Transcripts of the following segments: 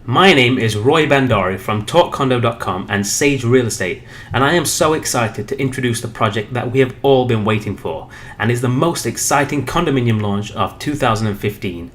My name is Roy Bandari from TalkCondo.com and Sage Real Estate, and I am so excited to introduce the project that we have all been waiting for, and is the most exciting condominium launch of 2015,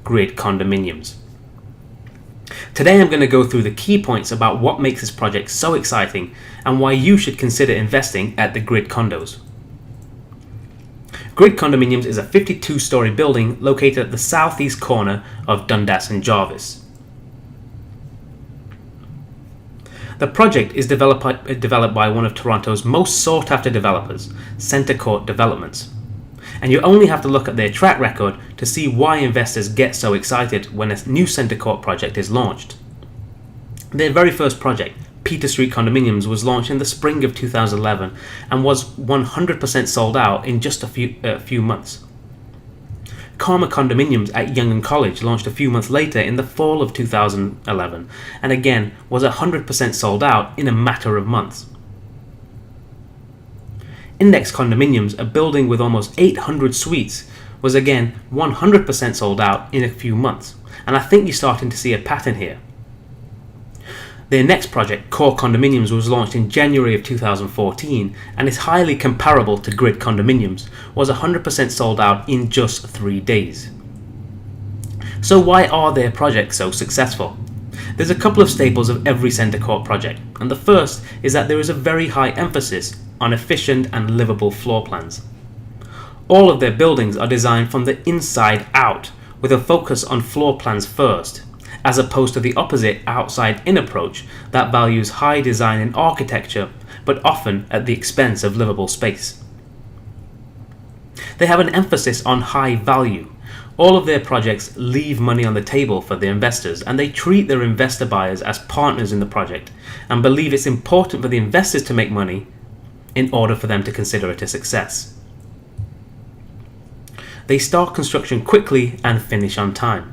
Grid Condominiums. Today I'm going to go through the key points about what makes this project so exciting and why you should consider investing at the Grid Condos. Grid Condominiums is a 52-story building located at the southeast corner of Dundas and Jarvis. The project is developed by one of Toronto's most sought-after developers, Centre Court Developments. And you only have to look at their track record to see why investors get so excited when a new Centre Court project is launched. Their very first project, Peter Street Condominiums, was launched in the spring of 2011 and was 100% sold out in just a few months. Karma Condominiums at Yonge and College launched a few months later in the fall of 2011 and again was 100% sold out in a matter of months. Index Condominiums, a building with almost 800 suites, was again 100% sold out in a few months, and I think you're starting to see a pattern here. Their next project, Core Condominiums, was launched in January of 2014 and is highly comparable to Grid Condominiums, was 100% sold out in just 3 days. So why are their projects so successful? There's a couple of staples of every Centre Court project, and the first is that there is a very high emphasis on efficient and livable floor plans. All of their buildings are designed from the inside out, with a focus on floor plans first, as opposed to the opposite outside-in approach that values high design and architecture, but often at the expense of livable space. They have an emphasis on high value. All of their projects leave money on the table for their investors, and they treat their investor buyers as partners in the project and believe it's important for the investors to make money in order for them to consider it a success. They start construction quickly and finish on time.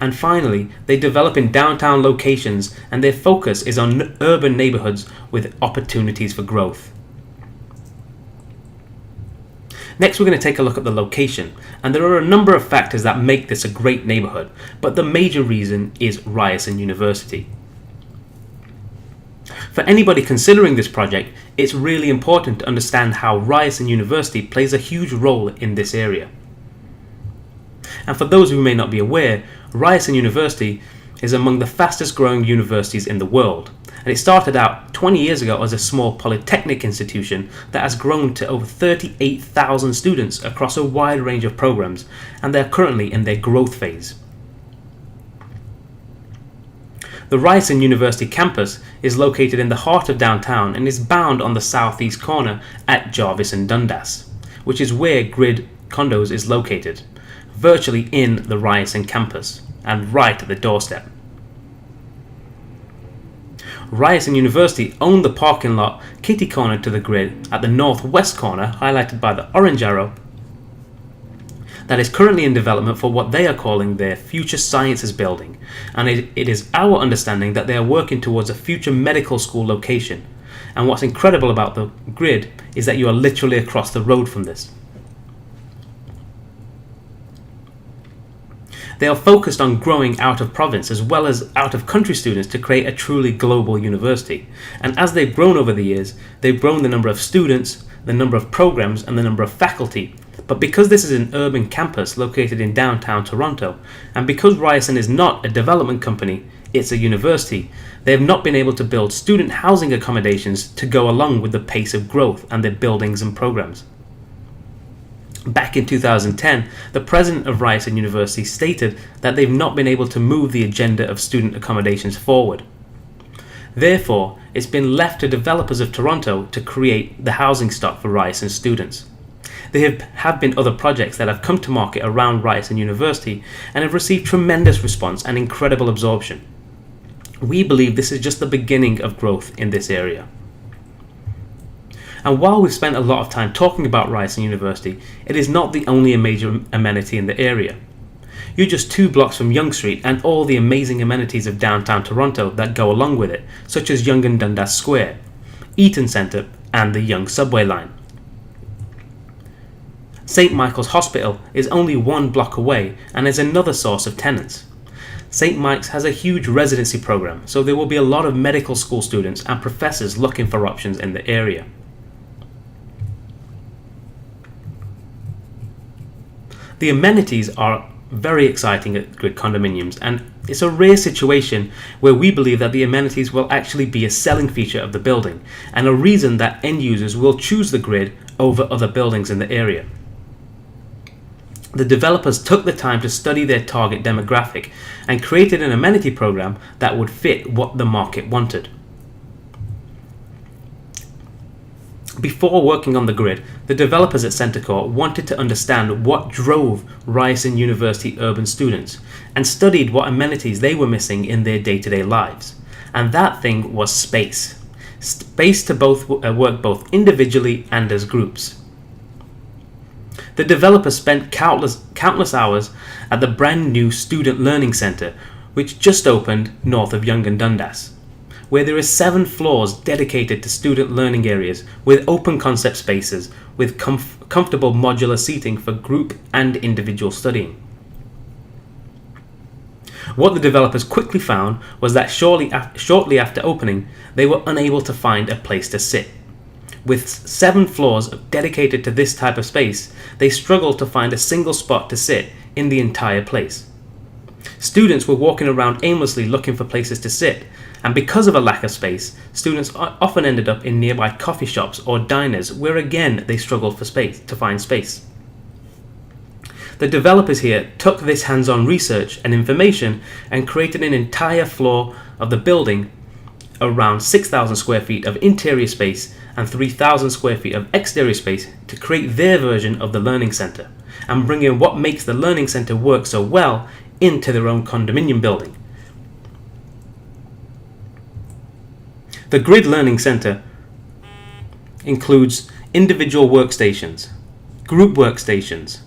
And finally, they develop in downtown locations, and their focus is on urban neighborhoods with opportunities for growth. Next, we're going to take a look at the location, and there are a number of factors that make this a great neighborhood, but the major reason is Ryerson University. For anybody considering this project, it's really important to understand how Ryerson University plays a huge role in this area. And for those who may not be aware, Ryerson University is among the fastest growing universities in the world, and it started out 20 years ago as a small polytechnic institution that has grown to over 38,000 students across a wide range of programs, and they're currently in their growth phase. The Ryerson University campus is located in the heart of downtown and is bound on the southeast corner at Jarvis and Dundas, which is where Grid Condos is located, virtually in the Ryerson campus and right at the doorstep. Ryerson University owned the parking lot kitty corner to the Grid at the northwest corner, highlighted by the orange arrow, that is currently in development for what they are calling their Future Sciences building, and it is our understanding that they are working towards a future medical school location. And what's incredible about the Grid is that you are literally across the road from this. They are focused on growing out of province as well as out of country students to create a truly global university. And as they've grown over the years, they've grown the number of students, the number of programs, and the number of faculty. But because this is an urban campus located in downtown Toronto, and because Ryerson is not a development company, it's a university, they have not been able to build student housing accommodations to go along with the pace of growth and their buildings and programs. Back in 2010, the president of Ryerson University stated that they've not been able to move the agenda of student accommodations forward. Therefore, it's been left to developers of Toronto to create the housing stock for Ryerson students. There have been other projects that have come to market around Ryerson University and have received tremendous response and incredible absorption. We believe this is just the beginning of growth in this area. And while we've spent a lot of time talking about Ryerson University, it is not the only major amenity in the area. You're just 2 blocks from Yonge Street and all the amazing amenities of downtown Toronto that go along with it, such as Yonge and Dundas Square, Eaton Centre, and the Yonge subway line. St. Michael's Hospital is only 1 block away and is another source of tenants. St. Mike's has a huge residency program, so there will be a lot of medical school students and professors looking for options in the area. The amenities are very exciting at Grid Condominiums, and it's a rare situation where we believe that the amenities will actually be a selling feature of the building and a reason that end users will choose the Grid over other buildings in the area. The developers took the time to study their target demographic and created an amenity program that would fit what the market wanted. Before working on the Grid, the developers at Centrecourt wanted to understand what drove Ryerson University urban students and studied what amenities they were missing in their day-to-day lives. And that thing was space. Space to work both individually and as groups. The developers spent countless hours at the brand new Student Learning Centre, which just opened north of Yonge and Dundas, where there are 7 floors dedicated to student learning areas with open concept spaces with comfortable modular seating for group and individual studying. What the developers quickly found was that shortly after opening, they were unable to find a place to sit. With 7 floors dedicated to this type of space, they struggled to find a single spot to sit in the entire place. Students were walking around aimlessly looking for places to sit, and because of a lack of space, students often ended up in nearby coffee shops or diners where again they struggled to find space. The developers here took this hands-on research and information and created an entire floor of the building, around 6,000 square feet of interior space and 3,000 square feet of exterior space to create their version of the learning centre and bring in what makes the learning centre work so well into their own condominium building. The Grid Learning Centre includes individual workstations, group workstations,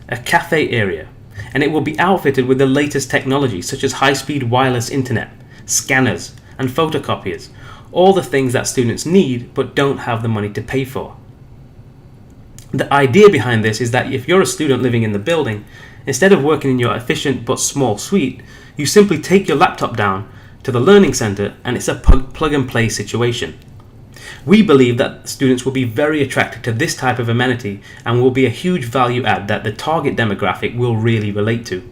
a cafe area, and it will be outfitted with the latest technology such as high-speed wireless internet, scanners, and photocopiers, all the things that students need but don't have the money to pay for. The idea behind this is that if you're a student living in the building, instead of working in your efficient but small suite, you simply take your laptop down to the learning centre and it's a plug and play situation. We believe that students will be very attracted to this type of amenity and will be a huge value add that the target demographic will really relate to.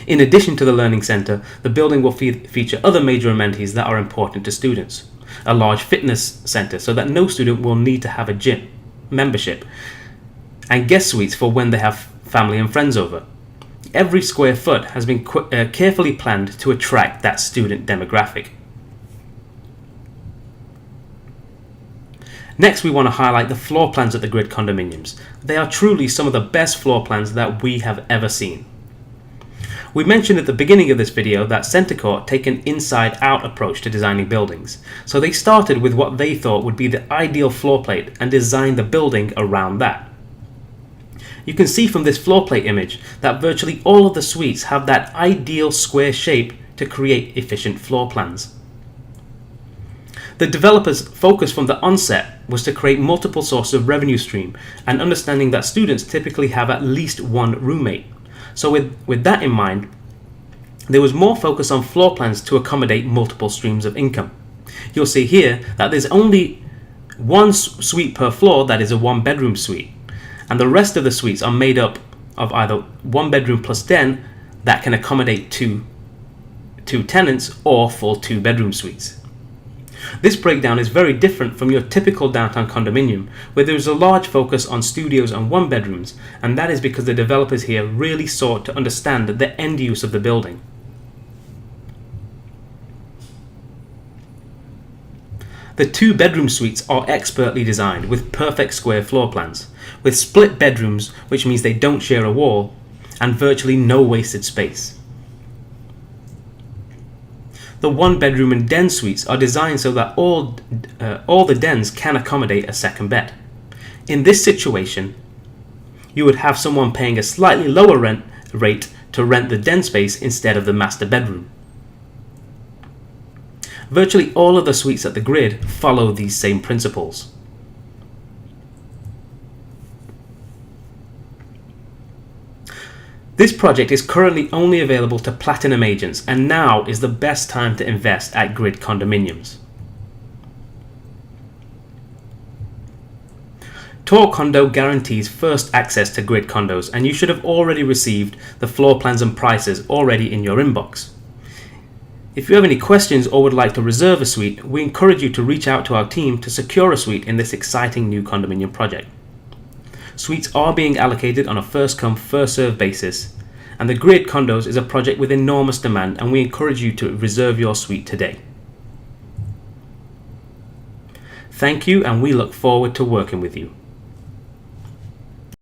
In addition to the learning centre, the building will feature other major amenities that are important to students. A large fitness centre so that no student will need to have a gym membership, and guest suites for when they have family and friends over. Every square foot has been carefully planned to attract that student demographic. Next, we want to highlight the floor plans at the Grid Condominiums. They are truly some of the best floor plans that we have ever seen. We mentioned at the beginning of this video that Centrecourt take an inside-out approach to designing buildings, so they started with what they thought would be the ideal floor plate and designed the building around that. You can see from this floor plate image that virtually all of the suites have that ideal square shape to create efficient floor plans. The developers' focus from the onset was to create multiple sources of revenue stream and understanding that students typically have at least one roommate. So with that in mind, there was more focus on floor plans to accommodate multiple streams of income. You'll see here that there's only one suite per floor that is a 1-bedroom suite, and the rest of the suites are made up of either 1 bedroom plus den that can accommodate two tenants or full 2-bedroom suites. This breakdown is very different from your typical downtown condominium, where there is a large focus on studios and 1-bedrooms, and that is because the developers here really sought to understand the end use of the building. The 2-bedroom suites are expertly designed with perfect square floor plans, with split bedrooms, which means they don't share a wall, and virtually no wasted space. The 1-bedroom and den suites are designed so that all the dens can accommodate a second bed. In this situation, you would have someone paying a slightly lower rate to rent the den space instead of the master bedroom. Virtually all of the suites at the Grid follow these same principles. This project is currently only available to Platinum agents, and now is the best time to invest at Grid Condominiums. Tor Condo guarantees first access to Grid Condos, and you should have already received the floor plans and prices already in your inbox. If you have any questions or would like to reserve a suite, we encourage you to reach out to our team to secure a suite in this exciting new condominium project. Suites are being allocated on a first-come, first-served basis, and the Grid Condos is a project with enormous demand, and we encourage you to reserve your suite today. Thank you, and we look forward to working with you.